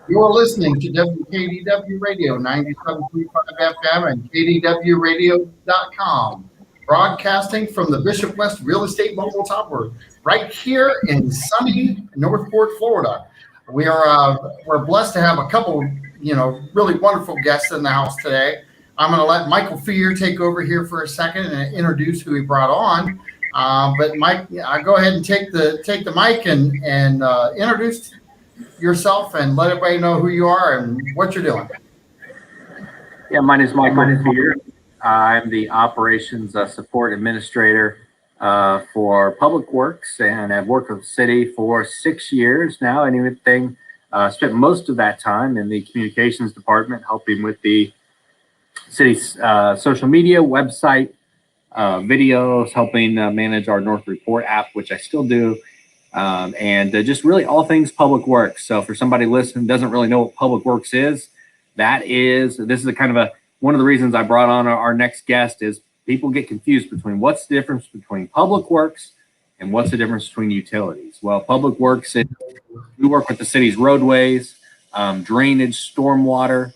You're listening to WKDW Radio 97.5 FM and KDWRadio.com, broadcasting from the Bishop West Real Estate Mobile Tower right here in sunny Northport, Florida. We're blessed to have a couple, really wonderful guests in the house today. I'm going to let Michael Fear take over here for a second and introduce who he brought on. But Mike, go ahead and take the mic and introduce yourself and let everybody know who you are and what you're doing. Yeah, my name is Michael Fear. I'm the operations support administrator for Public Works, and I've worked with the city for 6 years now. Spent most of that time in the communications department, helping with the city's social media, website, videos, helping manage our North Report app, which I still do. And just really all things public works. So for somebody listening who doesn't really know what public works is, this is a kind of one of the reasons I brought on our next guest is people get confused between what's the difference between public works and what's the difference between utilities. Well, public works, we work with the city's roadways, drainage, stormwater,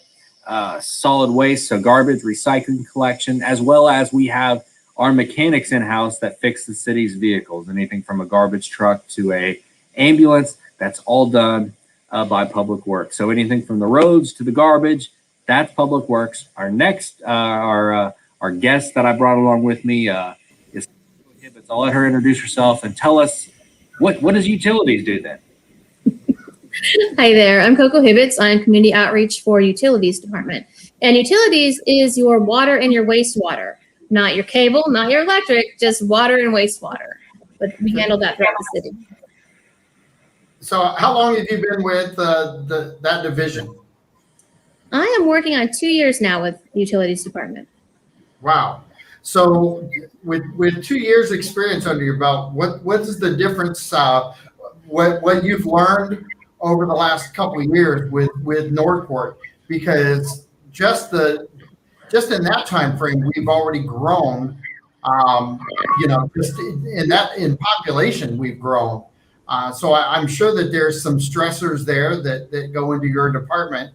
solid waste, so garbage, recycling collection, as well as we have our mechanics in-house that fix the city's vehicles, anything from a garbage truck to a ambulance, that's all done by Public Works. So anything from the roads to the garbage, that's Public Works. Our next, our guest that I brought along with me is Hibbitts. I'll let her introduce herself and tell us what does utilities do then? Hi there, I'm Coco Hibbitts. I'm Community Outreach for Utilities Department. And utilities is your water and your wastewater. Not your cable, not your electric, just water and wastewater. But we handle that throughout the city. So how long have you been with that division? I am working on 2 years now with the Utilities Department. Wow. So with 2 years experience under your belt, what is the difference, what you've learned over the last couple of years with Northport? Because just in that time frame, we've already grown. Just in population, we've grown. So I'm sure that there's some stressors there that go into your department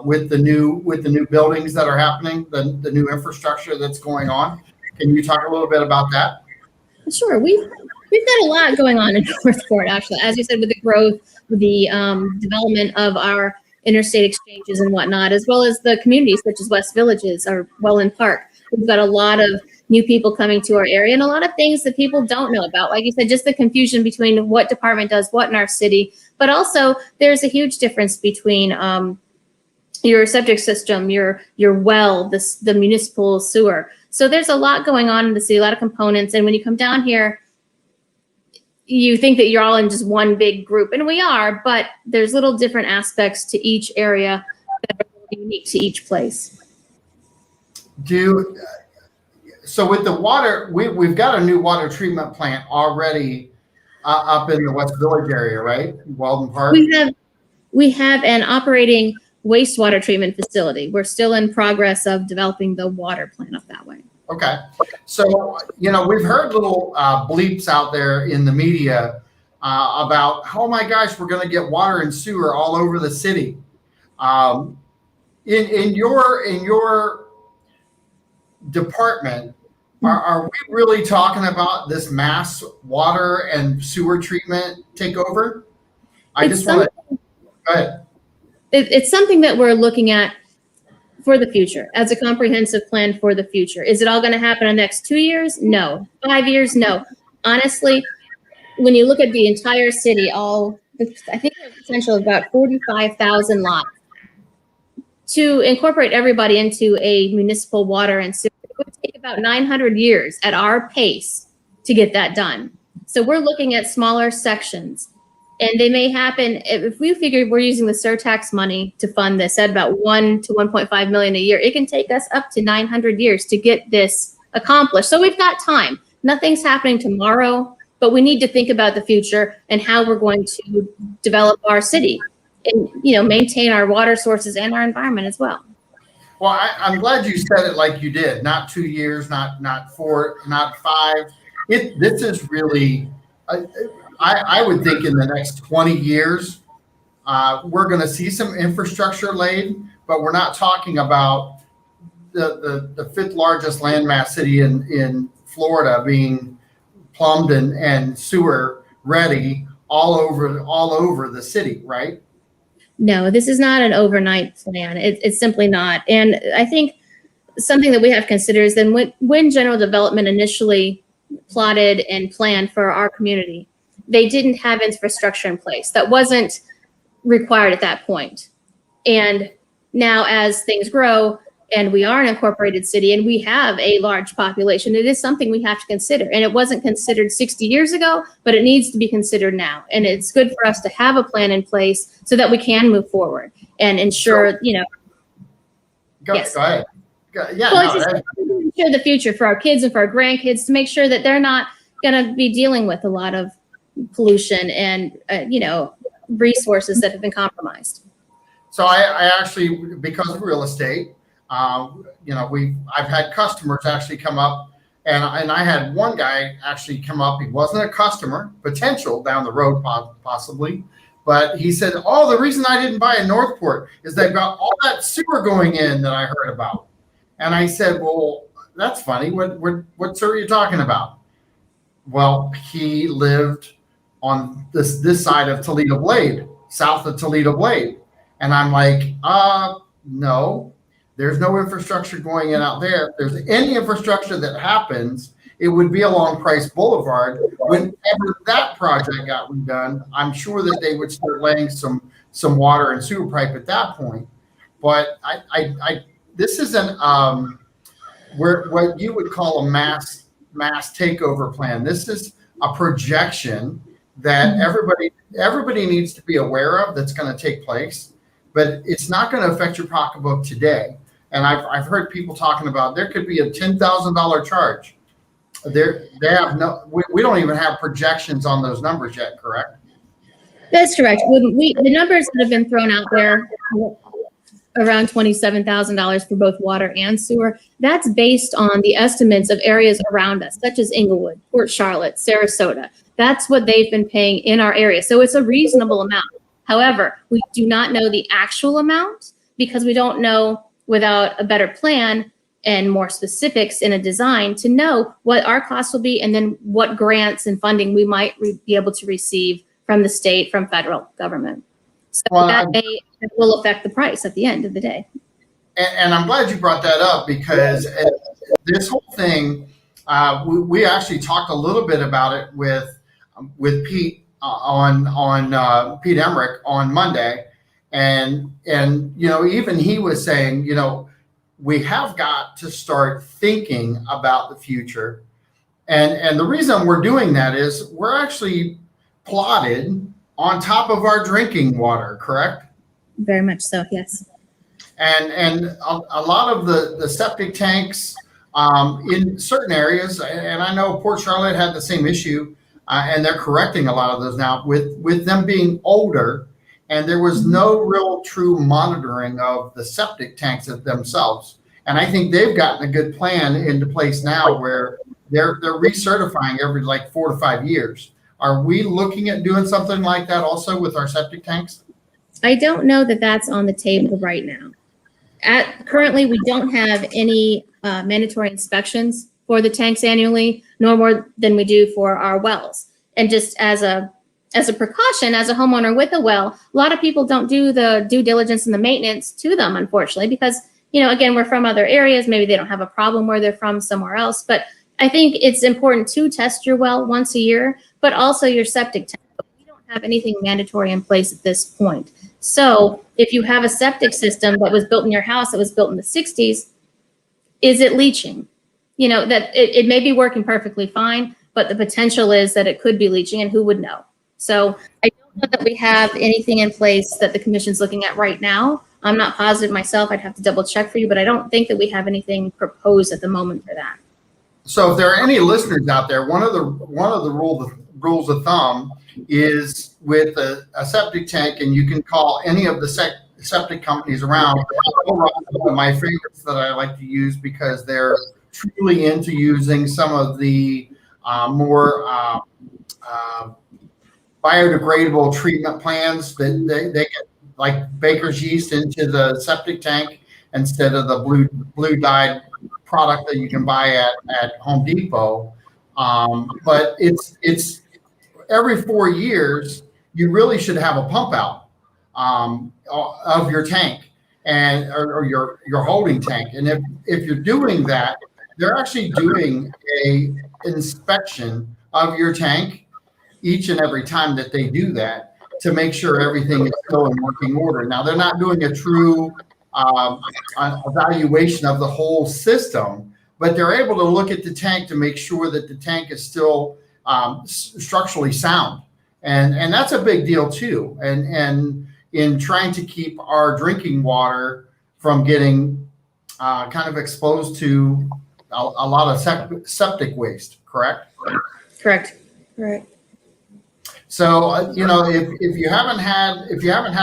with the new buildings that are happening, the new infrastructure that's going on. Can you talk a little bit about that? Sure. We've got a lot going on in Northport, actually. As you said, with the growth, with the development of our interstate exchanges and whatnot, as well as the communities such as West Villages or Welland Park. We've got a lot of new people coming to our area and a lot of things that people don't know about. Like you said, just the confusion between what department does what in our city. But also there's a huge difference between your septic system, your well, the municipal sewer. So there's a lot going on in the city, a lot of components. And when you come down here, you think that you're all in just one big group, and we are, but there's little different aspects to each area that are unique to each place. So with the water, we've got a new water treatment plant already up in the West Village area, right? Weldon Park. We have an operating wastewater treatment facility. We're still in progress of developing the water plant up that way. Okay. So, we've heard little bleeps out there in the media about, oh my gosh, we're going to get water and sewer all over the city. In your department, are we really talking about this mass water and sewer treatment takeover? Go ahead. It's something that we're looking at for the future, as a comprehensive plan for the future. Is it all going to happen in the next 2 years? No. 5 years? No. Honestly, when you look at the entire city, I think there's a potential of about 45,000 lots. To incorporate everybody into a municipal water and sewer, it would take about 900 years at our pace to get that done. So we're looking at smaller sections. And they may happen if we figure we're using the surtax money to fund this at about 1 to 1.5 million a year. It can take us up to 900 years to get this accomplished. So we've got time. Nothing's happening tomorrow, but we need to think about the future and how we're going to develop our city and maintain our water sources and our environment as well. Well, I'm glad you said it like you did. Not 2 years, not 4, not 5. This is really. I would think in the next 20 years, we're going to see some infrastructure laid, but we're not talking about the fifth largest landmass city in Florida being plumbed and sewer ready all over the city, right? No, this is not an overnight plan. It's simply not. And I think something that we have to consider is then when general development initially plotted and planned for our community, they didn't have infrastructure in place. That wasn't required at that point. And now as things grow and we are an incorporated city and we have a large population, it is something we have to consider. And it wasn't considered 60 years ago, but it needs to be considered now. And it's good for us to have a plan in place so that we can move forward and ensure, Go ahead. Yeah, well, it's just ensure the future for our kids and for our grandkids to make sure that they're not going to be dealing with a lot of pollution and, resources that have been compromised. So I actually, because of real estate, I've had customers actually come up, and I had one guy actually come up. He wasn't a customer, potential down the road possibly, but he said, "Oh, the reason I didn't buy in Northport is they've got all that sewer going in that I heard about." And I said, "Well, that's funny. What sewer are you talking about?" Well, he lived on this side of Toledo Blade, south of Toledo Blade. And I'm like, no, there's no infrastructure going in out there. If there's any infrastructure that happens, it would be along Price Boulevard. Whenever that project got redone, I'm sure that they would start laying some water and sewer pipe at that point. But this isn't what you would call a mass takeover plan. This is a projection that everybody needs to be aware of that's going to take place, but it's not going to affect your pocketbook today. And I've heard people talking about there could be a $10,000 charge. We don't even have projections on those numbers yet, correct? That's correct. The numbers that have been thrown out there, around $27,000 for both water and sewer, that's based on the estimates of areas around us, such as Inglewood, Port Charlotte, Sarasota. That's what they've been paying in our area. So it's a reasonable amount. However, we do not know the actual amount because we don't know without a better plan and more specifics in a design to know what our costs will be and then what grants and funding we might be able to receive from the state, from federal government. So that will affect the price at the end of the day. And I'm glad you brought that up because this whole thing, we actually talked a little bit about it with Pete on Pete Emmerich on Monday, and even he was saying, we have got to start thinking about the future, and the reason we're doing that is we're actually plotted on top of our drinking water, correct? Very much so, yes. And a lot of the septic tanks in certain areas, and I know Port Charlotte had the same issue, and they're correcting a lot of those now with them being older, and there was no real true monitoring of the septic tanks themselves. And I think they've gotten a good plan into place now where they're recertifying every 4 to 5 years. Are we looking at doing something like that also with our septic tanks? I don't know that that's on the table right now. Currently, we don't have any mandatory inspections for the tanks annually, nor more than we do for our wells. And just as a precaution, as a homeowner with a well, a lot of people don't do the due diligence and the maintenance to them, unfortunately, because, again, we're from other areas. Maybe they don't have a problem where they're from somewhere else. But I think it's important to test your well once a year, but also your septic tank. We don't have anything mandatory in place at this point. So if you have a septic system that was built in your house that was built in the 60s, is it leaching? That it may be working perfectly fine, but the potential is that it could be leaching, and who would know? So I don't know that we have anything in place that the commission's looking at right now. I'm not positive myself. I'd have to double check for you, but I don't think that we have anything proposed at the moment for that. So if there are any listeners out there, one of the rules of thumb is with a septic tank, and you can call any of the septic companies around. My favorites that I like to use because they're truly into using some of the more biodegradable treatment plans that they get like baker's yeast into the septic tank instead of the blue dyed product that you can buy at Home Depot. But it's every 4 years, you really should have a pump out of your tank or your holding tank. And if you're doing that, they're actually doing a inspection of your tank each and every time that they do that to make sure everything is still in working order. Now, they're not doing a true evaluation of the whole system, but they're able to look at the tank to make sure that the tank is still structurally sound. And that's a big deal too. And in trying to keep our drinking water from getting kind of exposed to a lot of septic waste, correct? Correct. Right. So if you haven't had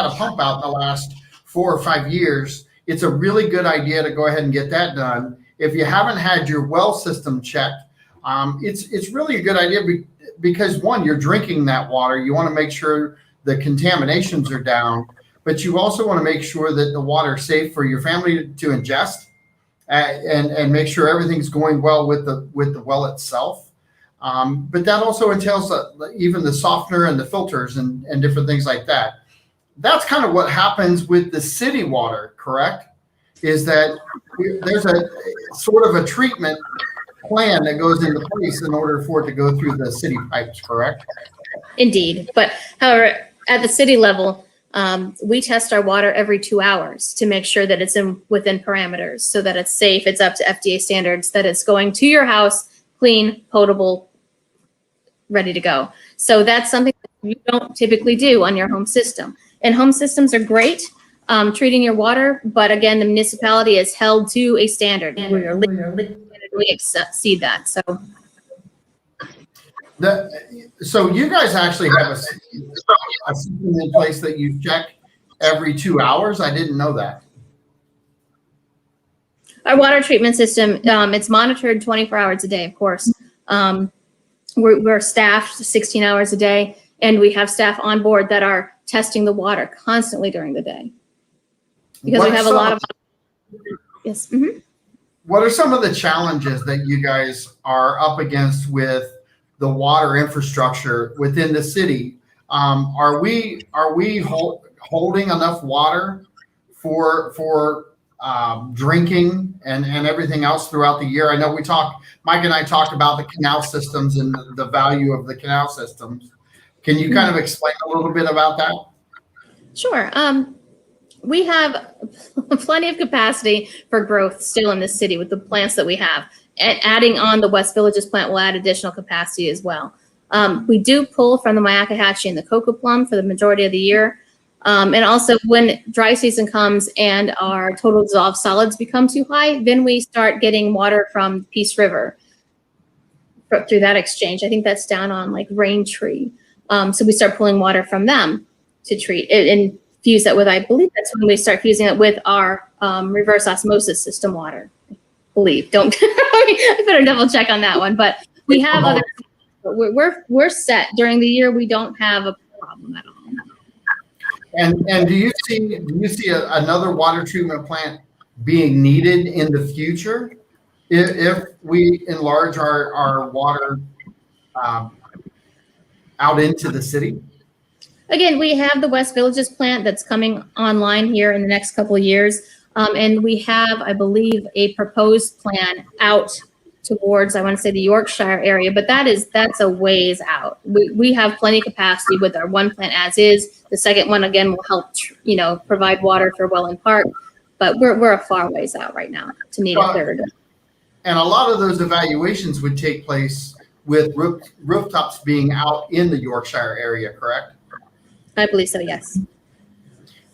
a pump out in the last 4 or 5 years, it's a really good idea to go ahead and get that done. If you haven't had your well system checked, it's really a good idea because one, you're drinking that water. You want to make sure the contaminations are down, but you also want to make sure that the water is safe for your family to ingest, and make sure everything's going well with the well itself. But that also entails even the softener and the filters and different things like that. That's kind of what happens with the city water, correct? Is that there's a sort of a treatment plan that goes into place in order for it to go through the city pipes, correct? Indeed. But however, at the city level, we test our water every 2 hours to make sure that it's within parameters, so that it's safe, it's up to FDA standards, that it's going to your house, clean, potable, ready to go. So that's something that you don't typically do on your home system. And home systems are great, treating your water, but again, the municipality is held to a standard where you're legally exceed that. So you guys actually have a system in place that you check every 2 hours? I didn't know that. Our water treatment system, it's monitored 24 hours a day, of course. We're staffed 16 hours a day, and we have staff on board that are testing the water constantly during the day. Because we have a lot of... Yes. Mm-hmm. What are some of the challenges that you guys are up against with the water infrastructure within the city? Are we holding enough water for drinking and everything else throughout the year? I know Mike and I talked about the canal systems and the value of the canal systems. Can you kind of explain a little bit about that? Sure. We have plenty of capacity for growth still in this city with the plants that we have. And adding on the West Villages plant will add additional capacity as well. We do pull from the Myakkahatchee and the Coco plum for the majority of the year. And also when dry season comes and our total dissolved solids become too high, then we start getting water from Peace River through that exchange. I think that's down on like Rain Tree. So we start pulling water from them to treat it and fuse that with, I believe that's when we start fusing it with our reverse osmosis system water. I believe. Don't, I better double check on that one. But we have other, we're set during the year. We don't have a problem at all. And do you see another water treatment plant being needed in the future if we enlarge our water out into the city? Again, we have the West Villages plant that's coming online here in the next couple of years. And we have, I believe, a proposed plan out towards, I want to say, the Yorkshire area, but that's a ways out. We have plenty of capacity with our one plant as is. The second one, again, will help, provide water for Welland Park, but we're a far ways out right now to need a third. And a lot of those evaluations would take place with rooftops being out in the Yorkshire area, correct? I believe so, yes.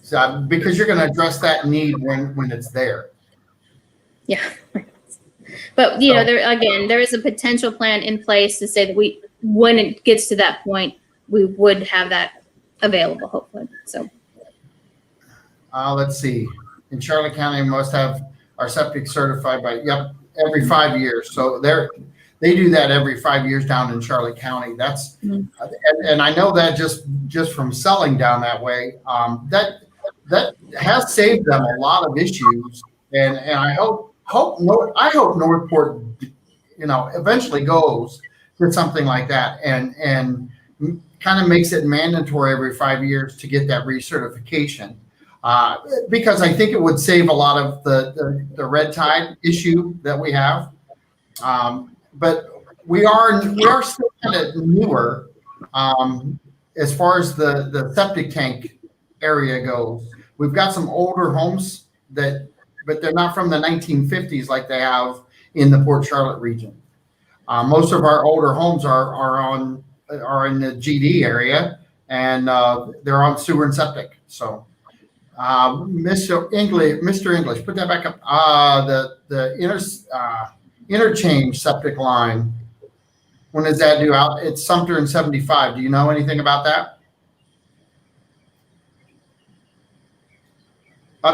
So, because you're going to address that need when it's there. Yeah. But, there is a potential plan in place to say that when it gets to that point, we would have that available, hopefully. So. Let's see. In Charlotte County, we must have our septic certified by, every 5 years. So there They do that every 5 years down in Charlotte County. That's and I know that just from selling down that way, that has saved them a lot of issues. And I hope Northport, eventually goes to something like that and kind of makes it mandatory every 5 years to get that recertification. Because I think it would save a lot of the red tide issue that we have. But we are still kind of newer as far as the septic tank area goes. We've got some older homes but they're not from the 1950s like they have in the Port Charlotte region. Most of our older homes are in the GD area, and they're on sewer and septic. So, Mr. English, put that back up. The interchange septic line. When does that due out? It's Sumter and 75. Do you know anything about that?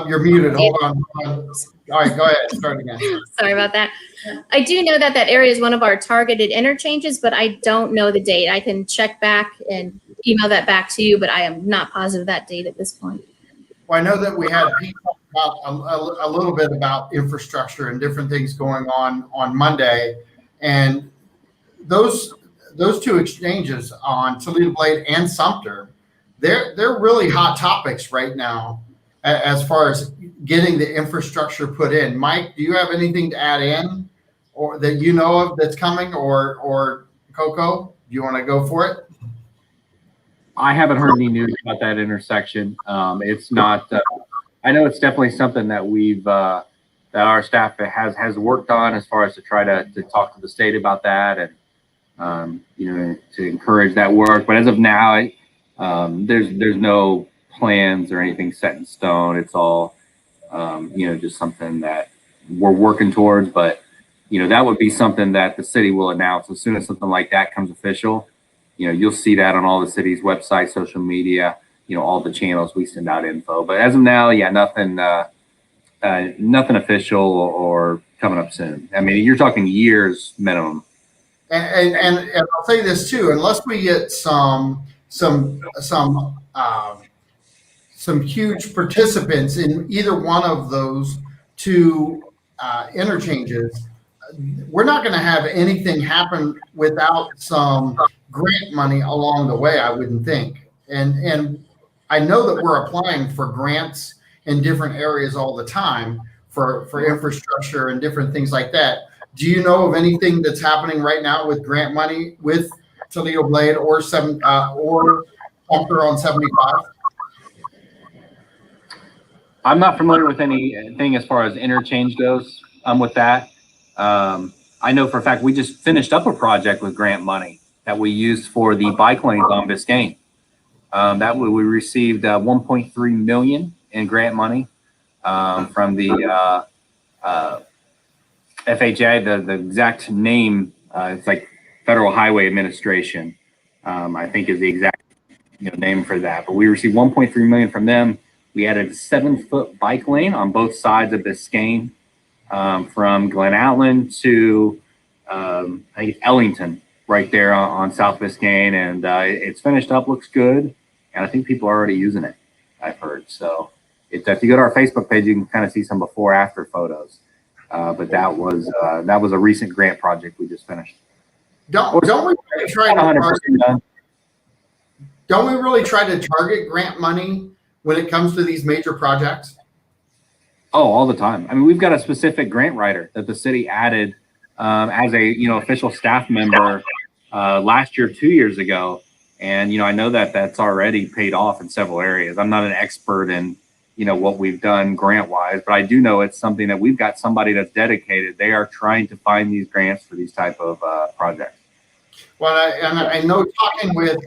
You're muted. Hold on. All right, go ahead. Start again. Sorry about that. I do know that area is one of our targeted interchanges, but I don't know the date. I can check back and email that back to you, but I am not positive that date at this point. Well, I know that we had Pete talk about a little bit about infrastructure and different things going on Monday, and those two exchanges on Toledo Blade and Sumter, they're really hot topics right now as far as getting the infrastructure put in. Mike, do you have anything to add in or that you know of that's coming, or Coco, do you want to go for it? I haven't heard any news about that intersection. It's not. I know it's definitely something that that our staff has worked on as far as to try to talk to the state about that and to encourage that work. But as of now, there's no plans or anything set in stone. It's all just something that we're working towards. But that would be something that the city will announce as soon as something like that comes official. You'll see that on all the city's websites, social media, all the channels we send out info. But as of now, nothing official or coming up soon. I mean, you're talking years minimum. And I'll say this too, unless we get some huge participants in either one of those two interchanges, we're not going to have anything happen without some grant money along the way, I wouldn't think. And I know that we're applying for grants in different areas all the time for infrastructure and different things like that. Do you know of anything that's happening right now with grant money with Toledo Blade or Sumter on 75? I'm not familiar with anything as far as interchange goes with that. I know for a fact we just finished up a project with grant money that we used for the bike lanes on Biscayne. We received 1.3 million in grant money from the FHA. The exact name, it's like Federal Highway Administration, I think is the exact name for that. But we received 1.3 million from them. We added a 7-foot bike lane on both sides of Biscayne, from Glen Outland to I think it's Ellington, right there on South Biscayne, and it's finished up, looks good, and I think people are already using it, I've heard. So if you go to our Facebook page, you can kind of see some before after photos. But that was a recent grant project we just finished. Don't we really try to target grant money when it comes to these major projects? Oh, all the time. I mean, we've got a specific grant writer that the city added as a official staff member last year, 2 years ago, and I know that that's already paid off in several areas. I'm not an expert in what we've done grant wise, but I do know it's something that we've got somebody that's dedicated. They are trying to find these grants for these type of projects. Well, I know talking with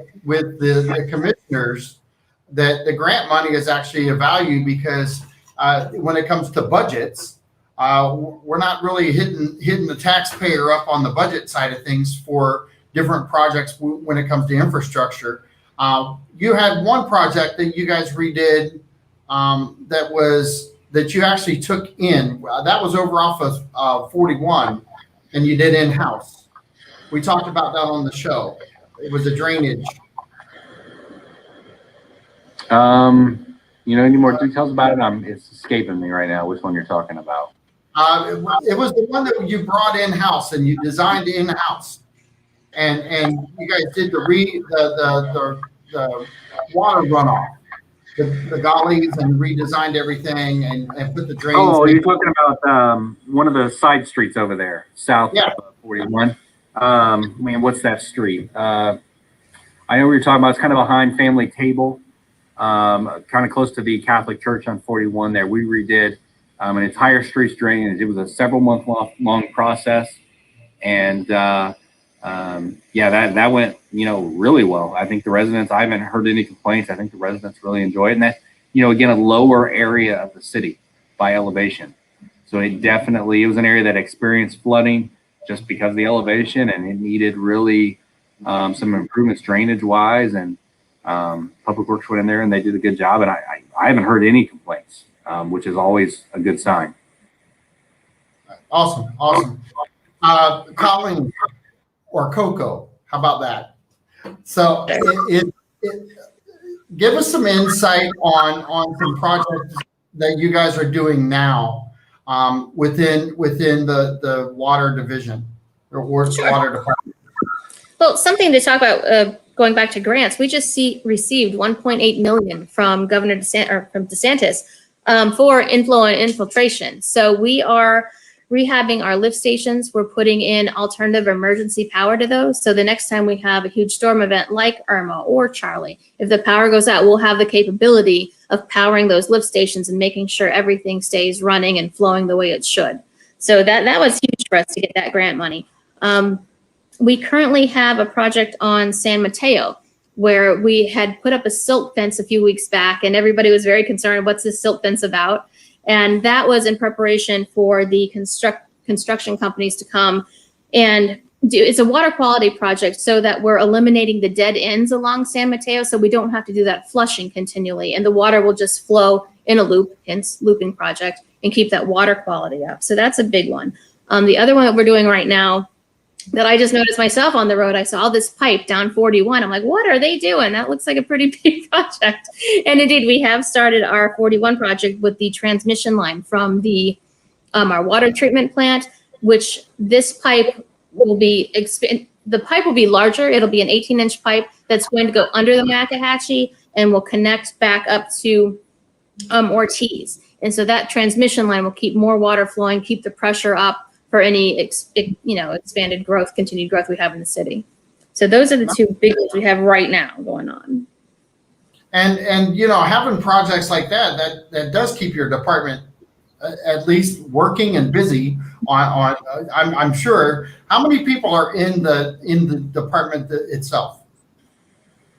the commissioners that the grant money is actually a value because when it comes to budgets, we're not really hitting the taxpayer up on the budget side of things for different projects when it comes to infrastructure. You had one project that you guys redid that you actually took in. That was over off of 41, and you did in-house. We talked about that on the show. It was a drainage. Any more details about it? It's escaping me right now which one you're talking about. It was the one that you brought in-house and you designed in-house. And you guys did the water runoff, the gullies, and redesigned everything and put the drains. Oh, you're talking about one of the side streets over there, south of 41. What's that street? I know what you're talking about. It's kind of behind Family Table, kind of close to the Catholic Church on 41 there. We redid an entire street's drainage. It was a several month long process. And that went, really well. I think the residents, I haven't heard any complaints. I think the residents really enjoyed it. And that, again, a lower area of the city by elevation. So it was an area that experienced flooding just because of the elevation, and it needed really some improvements drainage wise. And Public Works went in there and they did a good job. And I haven't heard any complaints, which is always a good sign. Awesome. Colleen or Coco, how about that? So give us some insight on some projects that you guys are doing now within the water division or water department. Well, something to talk about, going back to grants, we just received $1.8 million from Governor DeSantis for inflow and infiltration. So we are rehabbing our lift stations. We're putting in alternative emergency power to those. So the next time we have a huge storm event like Irma or Charlie, if the power goes out, we'll have the capability of powering those lift stations and making sure everything stays running and flowing the way it should. So that was huge for us to get that grant money. We currently have a project on San Mateo where we had put up a silt fence a few weeks back, and everybody was very concerned, what's this silt fence about? And that was in preparation for the construction companies to come and it's a water quality project so that we're eliminating the dead ends along San Mateo, so we don't have to do that flushing continually, and the water will just flow in a loop, hence looping project, and keep that water quality up. So that's a big one. The other one that we're doing right now that I just noticed myself on the road, I saw this pipe down 41. I'm like, what are they doing? That looks like a pretty big project. And indeed, we have started our 41 project with the transmission line from the our water treatment plant, which this pipe will be, the pipe will be larger. It'll be an 18-inch pipe that's going to go under the Maxahachie and will connect back up to Ortiz. And so that transmission line will keep more water flowing, keep the pressure up for any expanded growth, continued growth we have in the city. So those are the two big ones we have right now going on. And having projects like that does keep your department at least working and busy on I'm sure. How many people are in the department itself?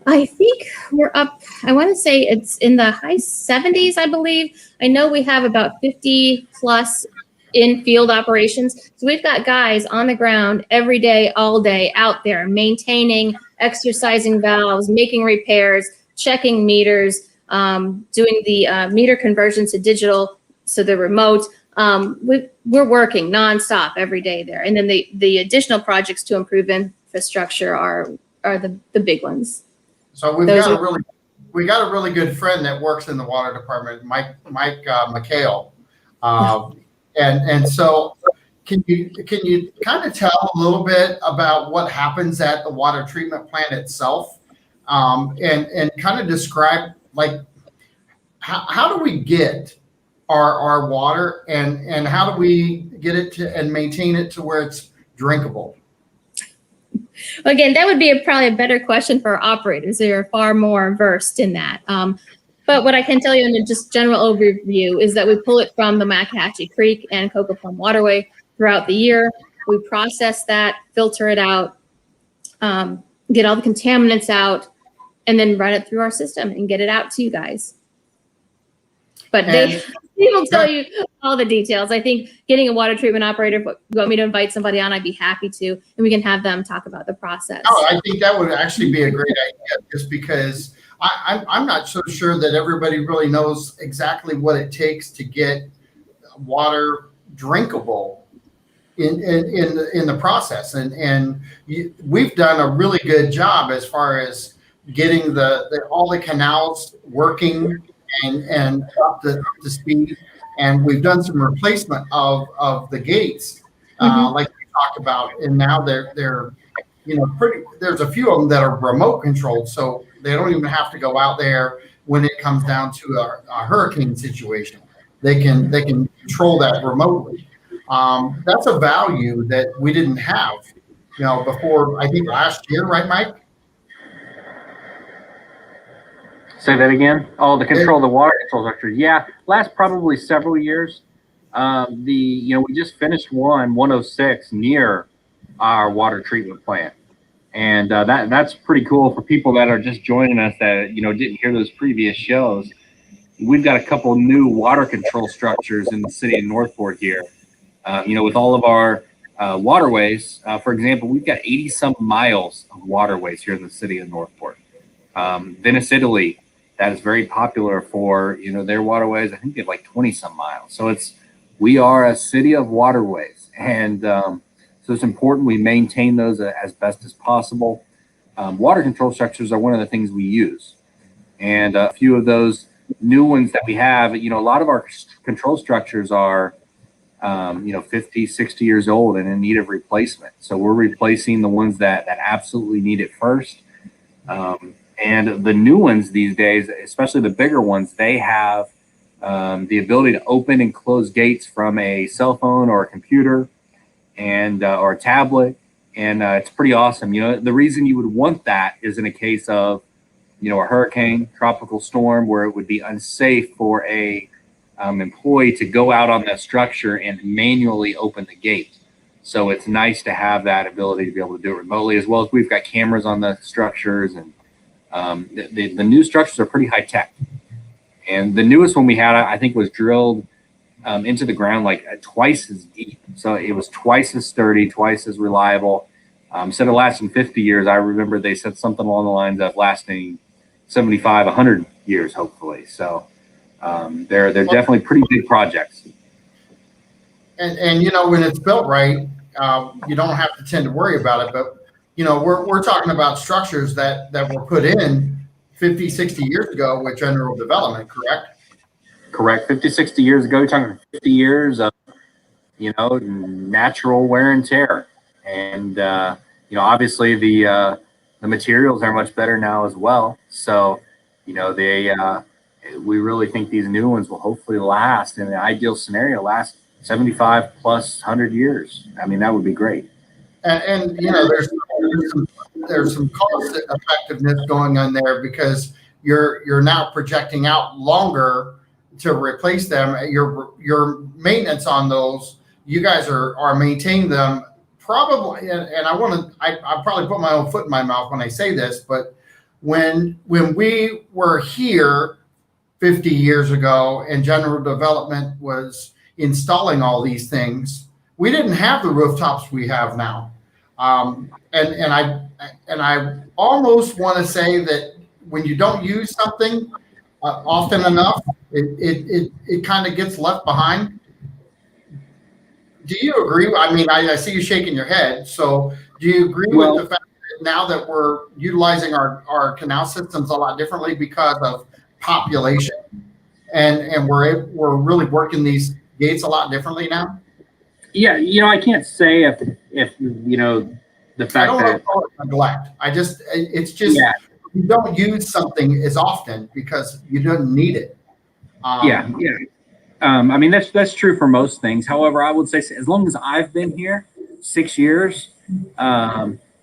I think we're up, I want to say it's in the high 70s, I believe. I know we have about 50 plus in field operations. So we've got guys on the ground every day, all day out there, maintaining, exercising valves, making repairs, checking meters, doing the meter conversion to digital, so the remote. We're working nonstop every day there. And then the additional projects to improve infrastructure are the big ones. So we got a really good friend that works in the water department, Mike McHale. And so can you kind of tell a little bit about what happens at the water treatment plant itself, and kind of describe, like, how do we get our water and how do we get it to and maintain it to where it's drinkable? Again, that would be probably a better question for our operators. They are far more versed in that. But what I can tell you in a just general overview is that we pull it from the Maxahachie Creek and Coco Plum Waterway throughout the year. We process that, filter it out, get all the contaminants out, and then run it through our system and get it out to you guys. But they will tell you all the details. I think getting a water treatment operator, if you want me to invite somebody on, I'd be happy to, and we can have them talk about the process. Oh, I think that would actually be a great idea, just because I'm not so sure that everybody really knows exactly what it takes to get water drinkable in the process, and we've done a really good job as far as getting all the canals working and up to speed, and we've done some replacement of the gates, like we talked about, and now they're pretty. There's a few of them that are remote controlled, so they don't even have to go out there when it comes down to a hurricane situation. They can control that remotely. That's a value that we didn't have, before, I think last year, right, Mike? Say that again. Oh, the control, the water control structure. Yeah, last probably several years. We just finished 106 near our water treatment plant, and that's pretty cool for people that are just joining us that didn't hear those previous shows. We've got a couple new water control structures in the city of Northport here. With all of our waterways, for example, we've got 80 some miles of waterways here in the city of Northport. Venice, Italy, that is very popular for their waterways. I think they have like 20 some miles. So we are a city of waterways, and so it's important we maintain those as best as possible. Water control structures are one of the things we use, and a few of those new ones that we have. A lot of our control structures are 50, 60 years old and in need of replacement. So we're replacing the ones that absolutely need it first. And the new ones these days, especially the bigger ones, they have the ability to open and close gates from a cell phone or a computer and or a tablet. And it's pretty awesome. The reason you would want that is in a case of, a hurricane, tropical storm, where it would be unsafe for a employee to go out on that structure and manually open the gate. So it's nice to have that ability to be able to do it remotely, as well as we've got cameras on the structures, and the new structures are pretty high tech. And the newest one we had, I think, was drilled into the ground like twice as deep. So it was twice as sturdy, twice as reliable. Instead of lasting 50 years, I remember they said something along the lines of lasting 75, 100 years, hopefully. So they're definitely pretty big projects. And when it's built right, you don't have to tend to worry about it. But we're talking about structures that were put in 50, 60 years ago with general development, correct? Correct. 50, 60 years ago, you're talking 50 years of natural wear and tear. And obviously the materials are much better now as well. So we really think these new ones will hopefully last, in the ideal scenario, last 75 plus 100 years. I mean, that would be great. And there's some cost effectiveness going on there, because you're now projecting out longer to replace them. Your maintenance on those, you guys are maintaining them probably. And I probably put my own foot in my mouth when I say this, but when we were here 50 years ago and general development was installing all these things, we didn't have the rooftops we have now. And I almost want to say that when you don't use something often enough, it kind of gets left behind. Do you agree? I mean, I see you shaking your head. So do you agree with the fact that now that we're utilizing our canal systems a lot differently because of population, and we're really working these gates a lot differently now? Yeah, I can't say if the fact I don't that call it neglect. It's just you don't use something as often because you don't need it. I mean, that's true for most things. However, I would say as long as I've been here, 6 years,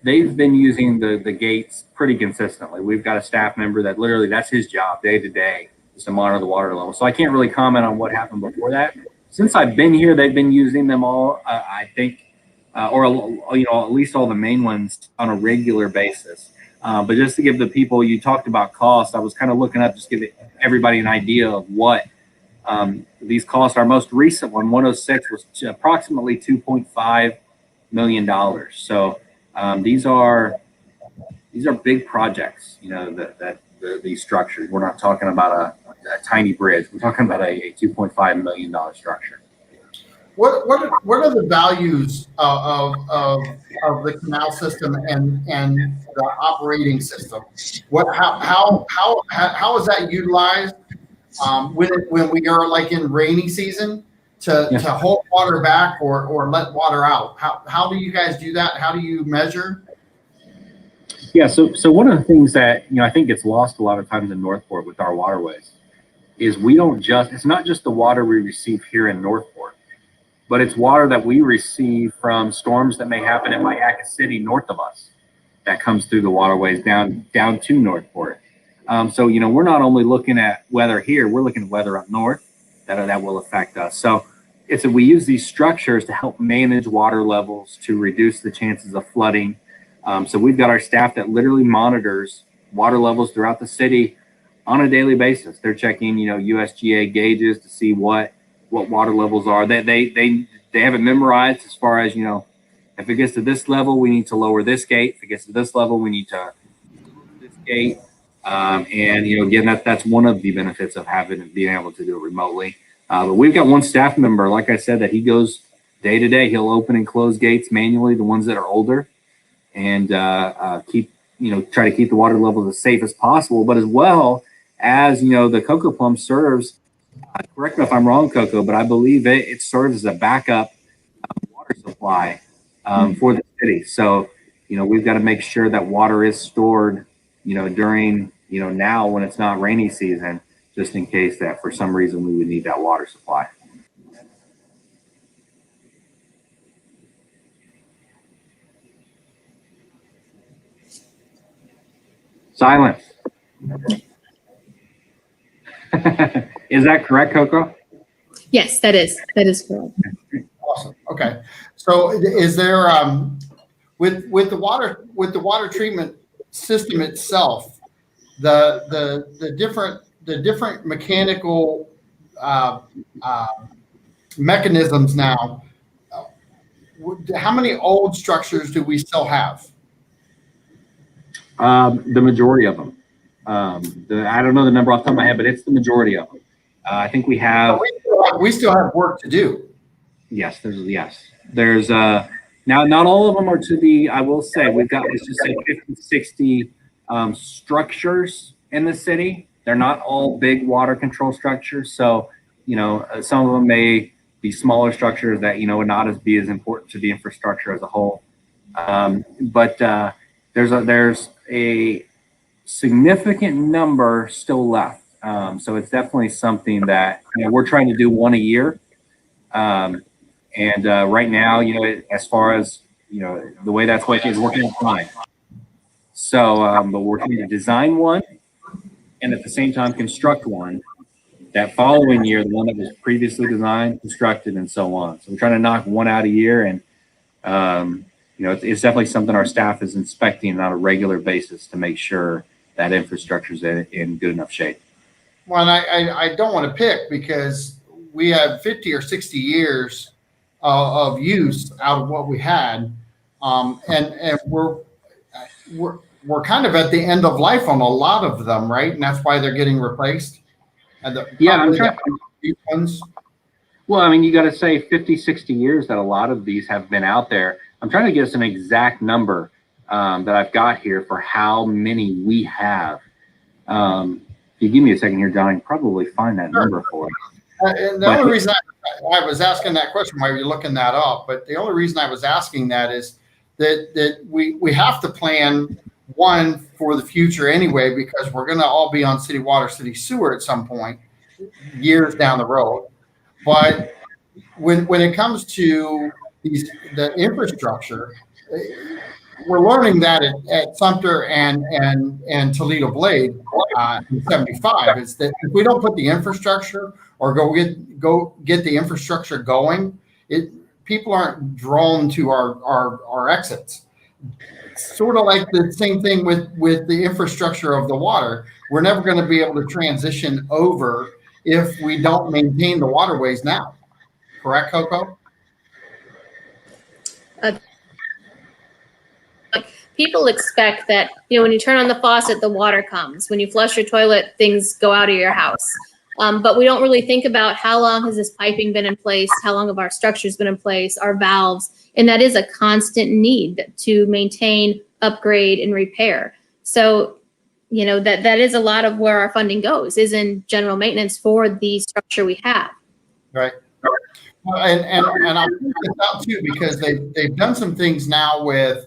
they've been using the gates pretty consistently. We've got a staff member that literally that's his job day to day, is to monitor the water level. So I can't really comment on what happened before that. Since I've been here, they've been using them all, I think, or at least all the main ones on a regular basis. But just to give the people, you talked about cost, I was kind of looking up, just give everybody an idea of what these costs. Our most recent one, 106, was approximately $2.5 million. So these are big projects, these structures. We're not talking about a tiny bridge. We're talking about a $2.5 million structure. what are the values of the canal system and the operating system? How is that utilized when we are like in rainy season to hold water back or let water out? How do you guys do that? How do you measure? Yeah, so one of the things that I think gets lost a lot of times in Northport with our waterways is it's not just the water we receive here in Northport, but it's water that we receive from storms that may happen in Mayaca City north of us that comes through the waterways down to Northport. So we're not only looking at weather here, we're looking at weather up north that will affect us. So we use these structures to help manage water levels, to reduce the chances of flooding. So we've got our staff that literally monitors water levels throughout the city on a daily basis. They're checking, USGA gauges to see what water levels are. They have it memorized as far as, if it gets to this level, we need to lower this gate. If it gets to this level, we need to move this gate. And again, that's one of the benefits of being able to do it remotely. But we've got one staff member, like I said, that he goes day to day. He'll open and close gates manually, the ones that are older, and try to keep the water levels as safe as possible. But as well as the Coco Plum serves. Correct me if I'm wrong, Coco, but I believe it serves as a backup water supply for the city. So we've got to make sure that water is stored during now when it's not rainy season, just in case that for some reason we would need that water supply. Silence. Is that correct, Coco? Yes, that is correct. Awesome. Okay. So is there with the water treatment system itself, the different mechanical mechanisms now, how many old structures do we still have? The majority of them. I don't know the number off the top of my head, but it's the majority of them. I think we have. We still have work to do. Yes, there's now not all of them are to the. I will say we've got, let's just say 50, 60 structures in the city. They're not all big water control structures. So some of them may be smaller structures that would not be as important to the infrastructure as a whole. But there's a significant number still left. So it's definitely something that we're trying to do one a year. And right now, as far as the way that's working is working out fine. So, but we're trying to design one, and at the same time construct one. That following year, the one that was previously designed, constructed, and so on. So we're trying to knock one out a year, and it's definitely something our staff is inspecting on a regular basis to make sure that infrastructure is in good enough shape. Well, and I don't want to pick because we have 50 or 60 years of use out of what we had, and we're kind of at the end of life on a lot of them, right? And that's why they're getting replaced. And I'm trying. Well, I mean, you got to say 50, 60 years that a lot of these have been out there. I'm trying to get us an exact number that I've got here for how many we have. If you give me a second here, John, I can probably find that number for you. And the only reason I was asking that question, why you're looking that up, but the only reason I was asking that is that we have to plan one for the future anyway, because we're going to all be on city water, city sewer at some point, years down the road. But when it comes to the infrastructure, we're learning that at Sumter and Toledo Blade in 75 is that if we don't put the infrastructure or go get the infrastructure going, people aren't drawn to our exits. Sort of like the same thing with the infrastructure of the water. We're never going to be able to transition over if we don't maintain the waterways now. Correct, Coco? People expect that, when you turn on the faucet, the water comes. When you flush your toilet, things go out of your house. But we don't really think about how long has this piping been in place, how long have our structures been in place, our valves, and that is a constant need to maintain, upgrade, and repair. So, you know, that is a lot of where our funding goes, is in general maintenance for the structure we have. Right. Well, and I'll point this out too, because they've done some things now with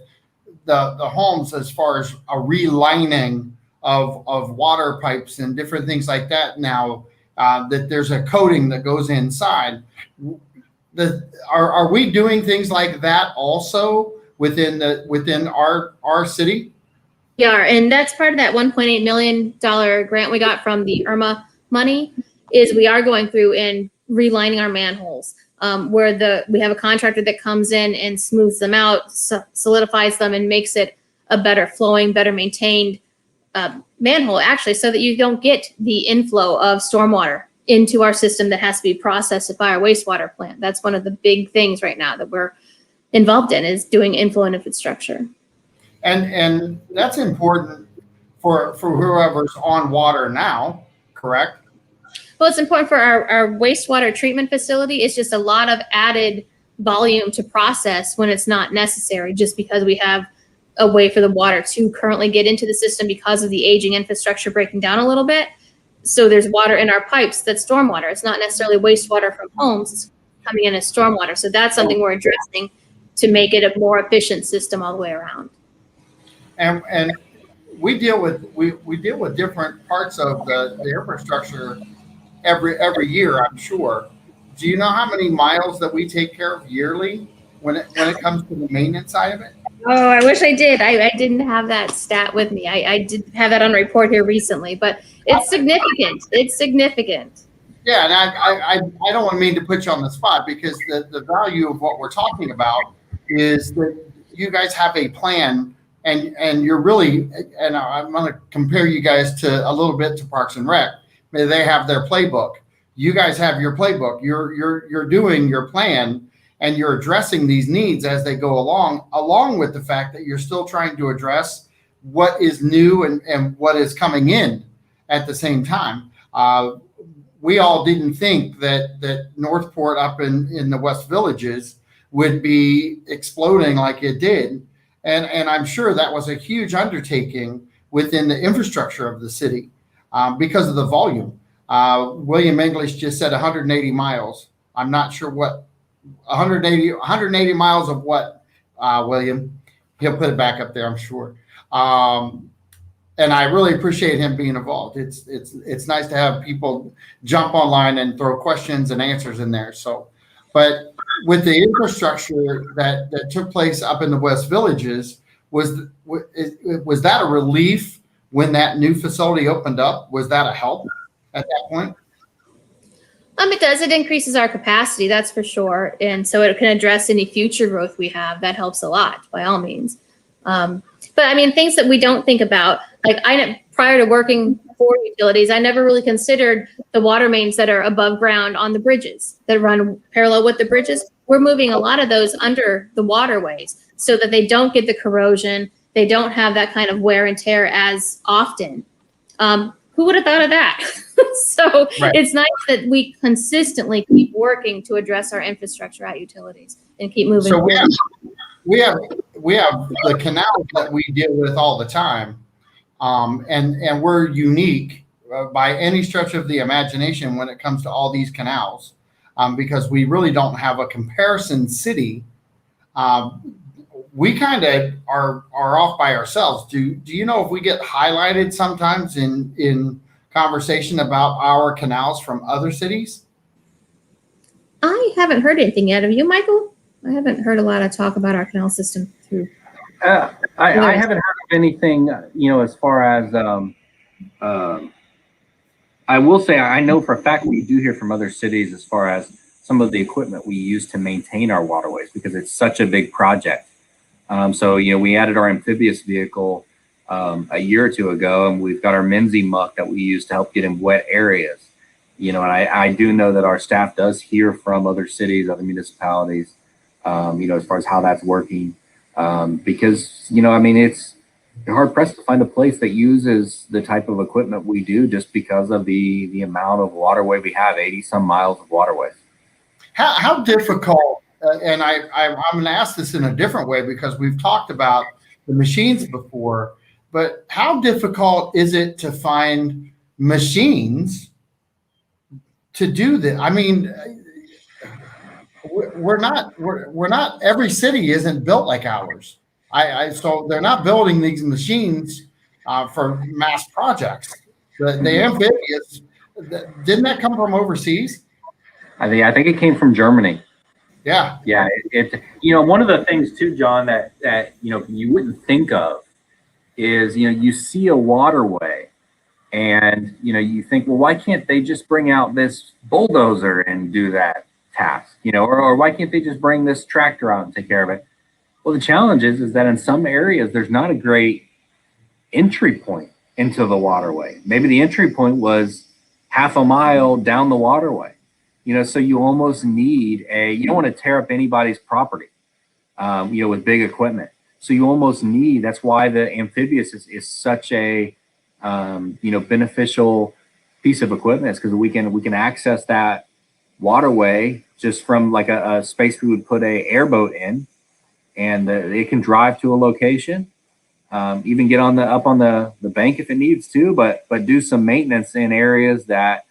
the homes as far as a relining of water pipes and different things like that now, that there's a coating that goes inside. Are we doing things like that also within our city? We are, and that's part of that $1.8 million grant we got from the IRMA money, is we are going through and relining our manholes, where we have a contractor that comes in and smooths them out, solidifies them, and makes it a better flowing, better maintained manhole, actually, so that you don't get the inflow of stormwater into our system that has to be processed by our wastewater plant. That's one of the big things right now that we're involved in, is doing inflow and infrastructure. And that's important for whoever's on water now, correct? Well, it's important for our wastewater treatment facility. It's just a lot of added volume to process when it's not necessary, just because we have a way for the water to currently get into the system because of the aging infrastructure breaking down a little bit. So there's water in our pipes that's stormwater. It's not necessarily wastewater from homes. It's coming in as stormwater. So that's something we're addressing to make it a more efficient system all the way around. And we deal with different parts of the infrastructure every year, I'm sure. Do you know how many miles that we take care of yearly when it comes to the maintenance side of it? Oh, I wish I did. I didn't have that stat with me. I did have that on report here recently, but it's significant. It's significant. Yeah, and I don't mean to put you on the spot, because the value of what we're talking about is that you guys have a plan, and you're really, and I'm going to compare you guys to a little bit to Parks and Rec. They have their playbook. You guys have your playbook. You're doing your plan, and you're addressing these needs as they go along with the fact that you're still trying to address what is new and what is coming in at the same time. We all didn't think that Northport up in the West Villages would be exploding like it did. And I'm sure that was a huge undertaking within the infrastructure of the city, because of the volume. William English just said 180 miles. I'm not sure what 180 miles of what, William. He'll put it back up there, I'm sure. And I really appreciate him being involved. It's nice to have people jump online and throw questions and answers in there. So, but with the infrastructure that took place up in the West Villages, was that a relief when that new facility opened up? Was that a help at that point? It does. It increases our capacity, that's for sure. And so it can address any future growth we have. That helps a lot, by all means. But I mean, things that we don't think about, like prior to working for utilities, I never really considered the water mains that are above ground on the bridges that run parallel with the bridges. We're moving a lot of those under the waterways so that they don't get the corrosion. They don't have that kind of wear and tear as often. Who would have thought of that? So right. It's nice that we consistently keep working to address our infrastructure at utilities and keep moving. So we have the canals that we deal with all the time, and we're unique by any stretch of the imagination when it comes to all these canals, because we really don't have a comparison city. We kind of are off by ourselves. Do you know if we get highlighted sometimes in conversation about our canals from other cities? I haven't heard anything yet. Have you, Michael? I haven't heard a lot of talk about our canal system through. I haven't heard of anything, as far as, I will say, I know for a fact we do hear from other cities as far as some of the equipment we use to maintain our waterways, because it's such a big project. So, we added our amphibious vehicle a year or two ago, and we've got our Menzie muck that we use to help get in wet areas. And I do know that our staff does hear from other cities, other municipalities, as far as how that's working. Because, you're hard pressed to find a place that uses the type of equipment we do, just because of the amount of waterway we have, 80 some miles of waterways. How difficult, and I'm going to ask this in a different way because we've talked about the machines before, but how difficult is it to find machines to do that? I mean, we're not, every city isn't built like ours. So they're not building these machines for mass projects. The amphibious, didn't that come from overseas? I think it came from Germany. Yeah. Yeah. One of the things too, John, that you wouldn't think of is, you see a waterway and, you think, well, why can't they just bring out this bulldozer and do that task, or why can't they just bring this tractor out and take care of it? Well, the challenge is that in some areas, there's not a great entry point into the waterway. Maybe the entry point was half a mile down the waterway, so you almost need you don't want to tear up anybody's property, with big equipment. So you almost need, that's why the amphibious is such a, beneficial piece of equipment, is because we can access that waterway just from like a space we would put a airboat in, and it can drive to a location, even get up on the bank if it needs to, but do some maintenance in areas that,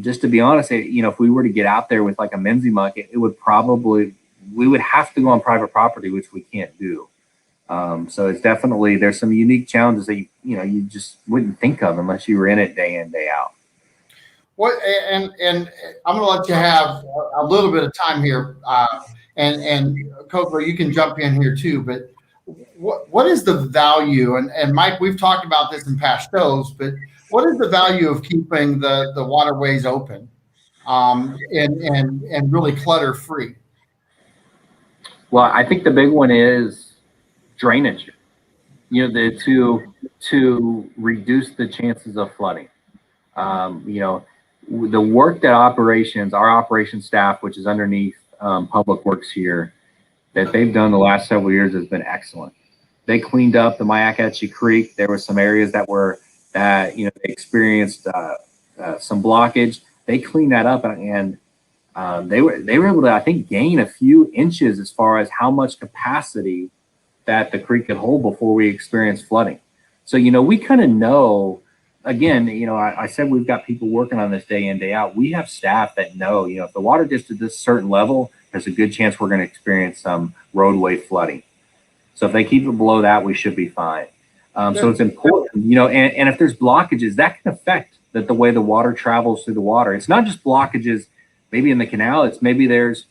just to be honest, if we were to get out there with like a Menzie muck, it would probably, we would have to go on private property, which we can't do. So it's definitely, there's some unique challenges that you just wouldn't think of unless you were in it day in, day out. What, and I'm going to let you have a little bit of time here, and Coco, you can jump in here too. But what is the value? And Mike, we've talked about this in past shows, but what is the value of keeping the waterways open, and really clutter free? Well, I think the big one is drainage. To reduce the chances of flooding. The work that our operations staff, which is underneath Public Works here, that they've done the last several years has been excellent. They cleaned up the Myakatchee Creek. There were some areas that they experienced some blockage. They cleaned that up, and they were able to, I think, gain a few inches as far as how much capacity that the creek could hold before we experienced flooding. So, we kind of know. Again, I said we've got people working on this day in, day out. We have staff that know, if the water gets to this certain level, there's a good chance we're going to experience some roadway flooding. So if they keep it below that, we should be fine. So it's important, and if there's blockages, that can affect the way the water travels through the water. It's not just blockages, maybe in the canal. It's maybe there's,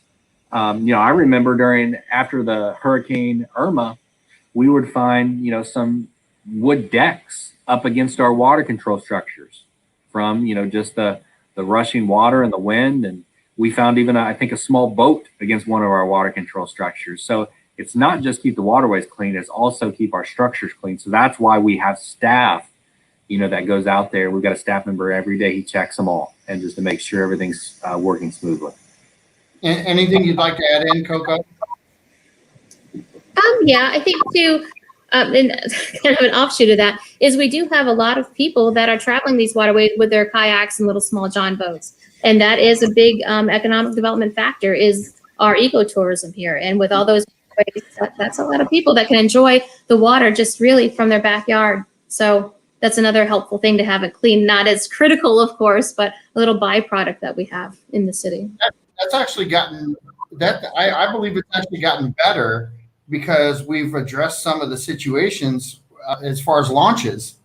I remember after the Hurricane Irma, we would find, some wood decks up against our water control structures from, just the rushing water and the wind. And we found even, I think, a small boat against one of our water control structures. So it's not just keep the waterways clean, it's also keep our structures clean. So that's why we have staff, that goes out there. We've got a staff member every day. He checks them all, and just to make sure everything's working smoothly. Anything you'd like to add in, Coco? Yeah, I think too, and kind of an offshoot of that is we do have a lot of people that are traveling these waterways with their kayaks and little small john boats. And that is a big economic development factor, is our ecotourism here. And with all those ways, that's a lot of people that can enjoy the water just really from their backyard. So that's another helpful thing to have it clean, not as critical, of course, but a little byproduct that we have in the city. That's actually gotten, I believe it's actually gotten better, because we've addressed some of the situations as far as launches.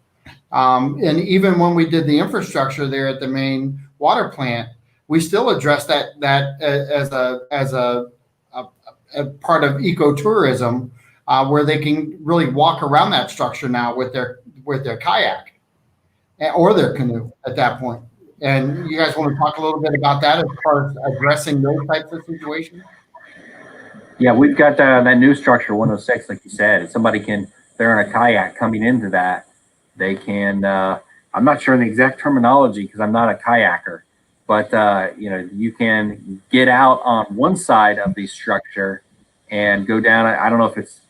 And even when we did the infrastructure there at the main water plant, we still addressed that as a part of ecotourism, where they can really walk around that structure now with their kayak or their canoe at that point. And you guys want to talk a little bit about that as far as addressing those types of situations? Yeah, we've got that new structure, 106, like you said. If they're in a kayak coming into that, they can, I'm not sure the exact terminology because I'm not a kayaker, but, you can get out on one side of the structure and go down. I don't know if it's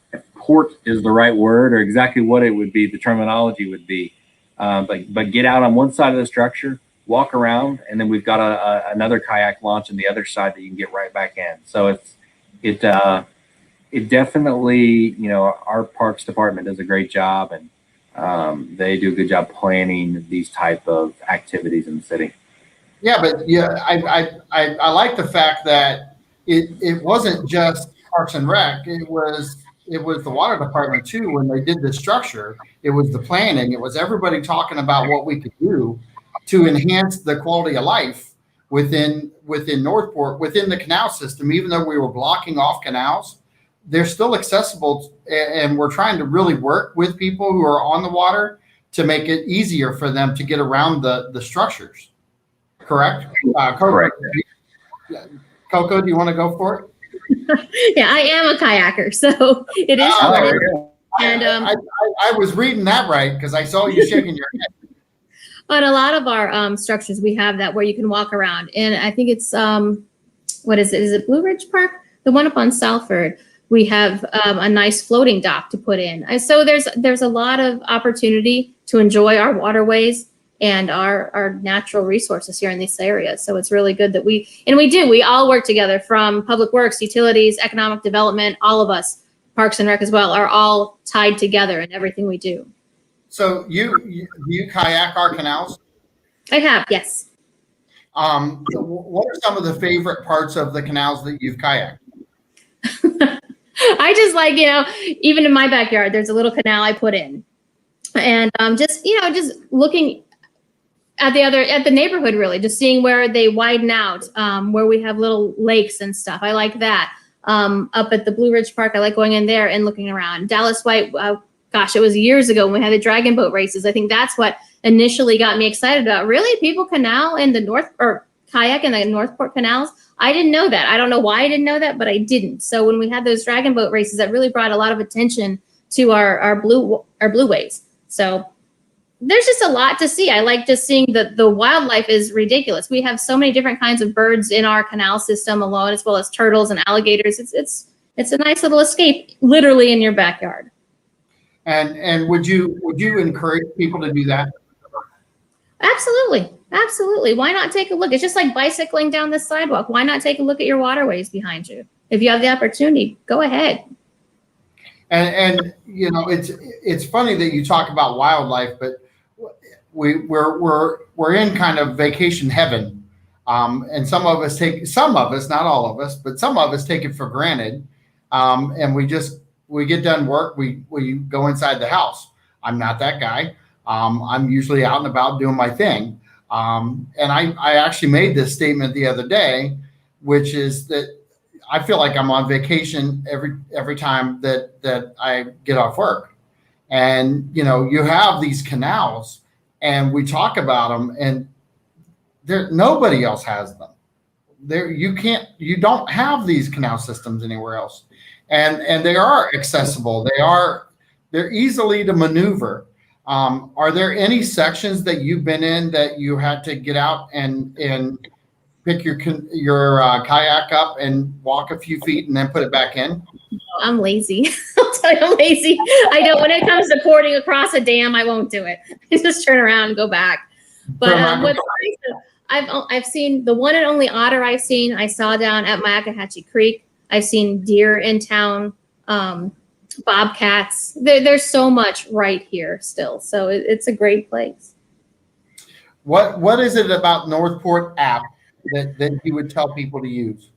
port is the right word, or exactly what it would be, the terminology would be. But get out on one side of the structure, walk around, and then we've got another kayak launch on the other side that you can get right back in. So it definitely, our parks department does a great job, and they do a good job planning these type of activities in the city. Yeah, but I like the fact that it wasn't just Parks and Rec. It was the water department too. When they did the structure, it was the planning. It was everybody talking about what we could do to enhance the quality of life within Northport, within the canal system. Even though we were blocking off canals, they're still accessible, and we're trying to really work with people who are on the water to make it easier for them to get around the structures. Correct? Coco, Correct. Coco, do you want to go for it? Yeah, I am a kayaker, so it is fun. And I was reading that right because I saw you shaking your head. on a lot of our structures, we have that where you can walk around. And I think it's, what is it? Is it Blue Ridge Park? The one up on Salford. We have a nice floating dock to put in. And so there's a lot of opportunity to enjoy our waterways and our natural resources here in this area. So it's really good that we all work together, from Public Works, utilities, economic development, all of us, Parks and Rec as well, are all tied together in everything we do. So you kayak our canals? I have, yes. So what are some of the favorite parts of the canals that you've kayaked? I just like, even in my backyard, there's a little canal I put in. And just looking at the neighborhood, really, just seeing where they widen out, where we have little lakes and stuff. I like that. Up at the Blue Ridge Park, I like going in there and looking around. Dallas White, gosh, it was years ago when we had the dragon boat races. I think that's what initially got me excited about. Really, people canal in the kayak in the Northport canals. I didn't know that. I don't know why I didn't know that, but I didn't. So when we had those dragon boat races, that really brought a lot of attention to our blue ways. So there's just a lot to see. I like just seeing the wildlife is ridiculous. We have so many different kinds of birds in our canal system alone, as well as turtles and alligators. It's a nice little escape, literally in your backyard. And would you encourage people to do that? Absolutely. Why not take a look? It's just like bicycling down the sidewalk. Why not take a look at your waterways behind you? If you have the opportunity, go ahead. And it's funny that you talk about wildlife, but we're in kind of vacation heaven, and some of us, not all of us, but some of us take it for granted, and we get done work, we go inside the house. I'm not that guy. I'm usually out and about doing my thing, and I actually made this statement the other day, which is that I feel like I'm on vacation every time that I get off work. And you have these canals, and we talk about them, and nobody else has them. You don't have these canal systems anywhere else, and they are accessible. They're easily to maneuver. Are there any sections that you've been in that you had to get out and pick your kayak up and walk a few feet and then put it back in? I'm lazy. I'll tell you, I'm lazy. I don't. When it comes to porting across a dam, I won't do it. I just turn around and go back. But I've seen the one and only otter I saw down at Myakkahatchee Creek. I've seen deer in town, bobcats. There's so much right here still. So it's a great place. What is it about Northport app that you would tell people to use?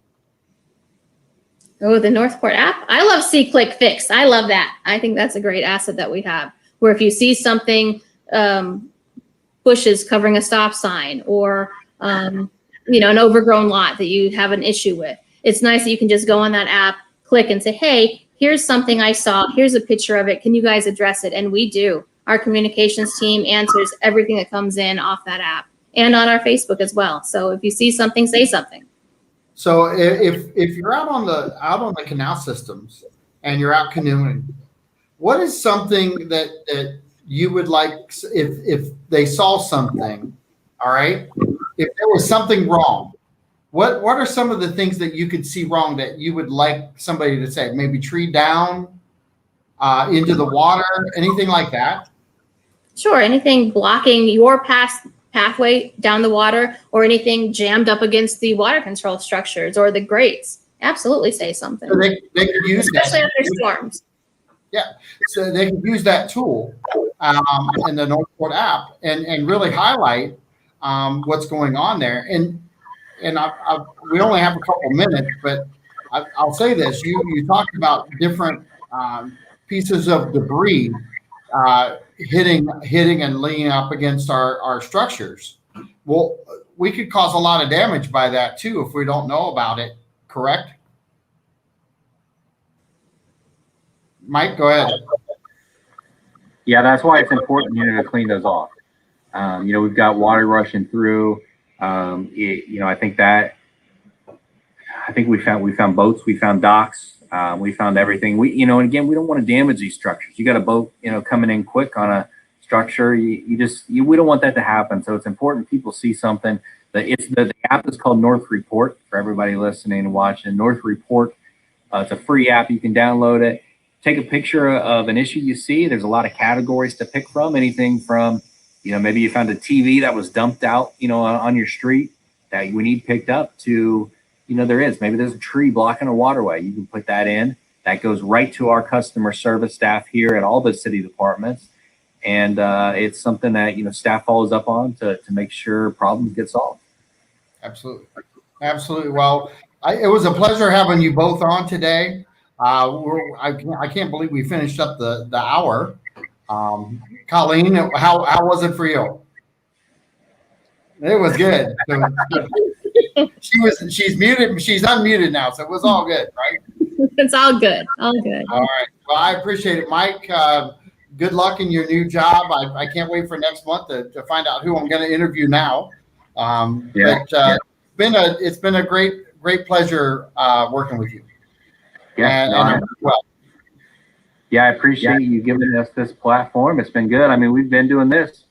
Oh, the Northport app. I love See, Click, Fix. I love that. I think that's a great asset that we have, where if you see something, bushes covering a stop sign, or an overgrown lot that you have an issue with, it's nice that you can just go on that app, click, and say, hey, here's something I saw. Here's a picture of it. Can you guys address it? And we do. Our communications team answers everything that comes in off that app, and on our Facebook as well. So if you see something, say something. So if you're out on the canal systems and you're out canoeing, what is something that you would like, if they saw something, all right, if there was something wrong, what are some of the things that you could see wrong that you would like somebody to say? Maybe tree down, into the water, anything like that? Sure, anything blocking your pathway down the water or anything jammed up against the water control structures or the grates. Absolutely say something. So they could use Especially that. after storms. Yeah, so they could use that tool in the Northport app and really highlight what's going on there. And we only have a couple minutes, but I'll say this: you talked about different pieces of debris hitting and leaning up against our structures. Well, we could cause a lot of damage by that too if we don't know about it. Correct? Mike, go ahead. Yeah, that's why it's important, to clean those off. We've got water rushing through. I think we found boats, we found docks, we found everything. And again, we don't want to damage these structures. You got a boat, coming in quick on a structure. We don't want that to happen. So it's important people see something. The app is called North Report for everybody listening and watching. North Report. It's a free app. You can download it. Take a picture of an issue you see. There's a lot of categories to pick from. Anything from, maybe you found a TV that was dumped out, on your street that we need picked up to, maybe there's a tree blocking a waterway. You can put that in. That goes right to our customer service staff here at all the city departments. And it's something that, staff follows up on to make sure problems get solved. Absolutely. Absolutely. Well, it was a pleasure having you both on today. I can't believe we finished up the hour. Colleen, how was it for you? It was good. She's muted. She's unmuted now, so it was all good, right? It's all good. All good. All right. Well, I appreciate it, Mike. Good luck in your new job. I can't wait for next month to find out who I'm going to interview now. It's been a great pleasure working with you. Yeah, I appreciate you giving us this platform. It's been good. I mean, we've been doing this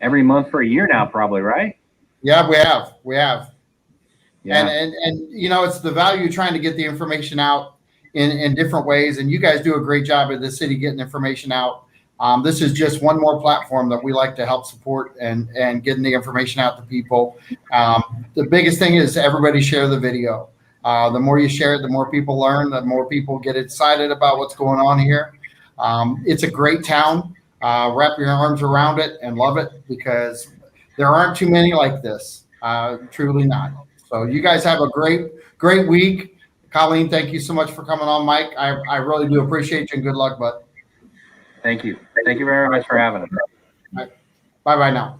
every month for a year now, probably, right? Yeah, we have. Yeah. And it's the value trying to get the information out in different ways. And you guys do a great job at the city getting information out. This is just one more platform that we like to help support and getting the information out to people. The biggest thing is everybody share the video. The more you share it, the more people learn, the more people get excited about what's going on here. It's a great town. Wrap your arms around it and love it because there aren't too many like this. Truly not. So you guys have a great week. Colleen, thank you so much for coming on, Mike. I really do appreciate you and good luck, bud. Thank you. Thank you very much for having us. Bye-bye now.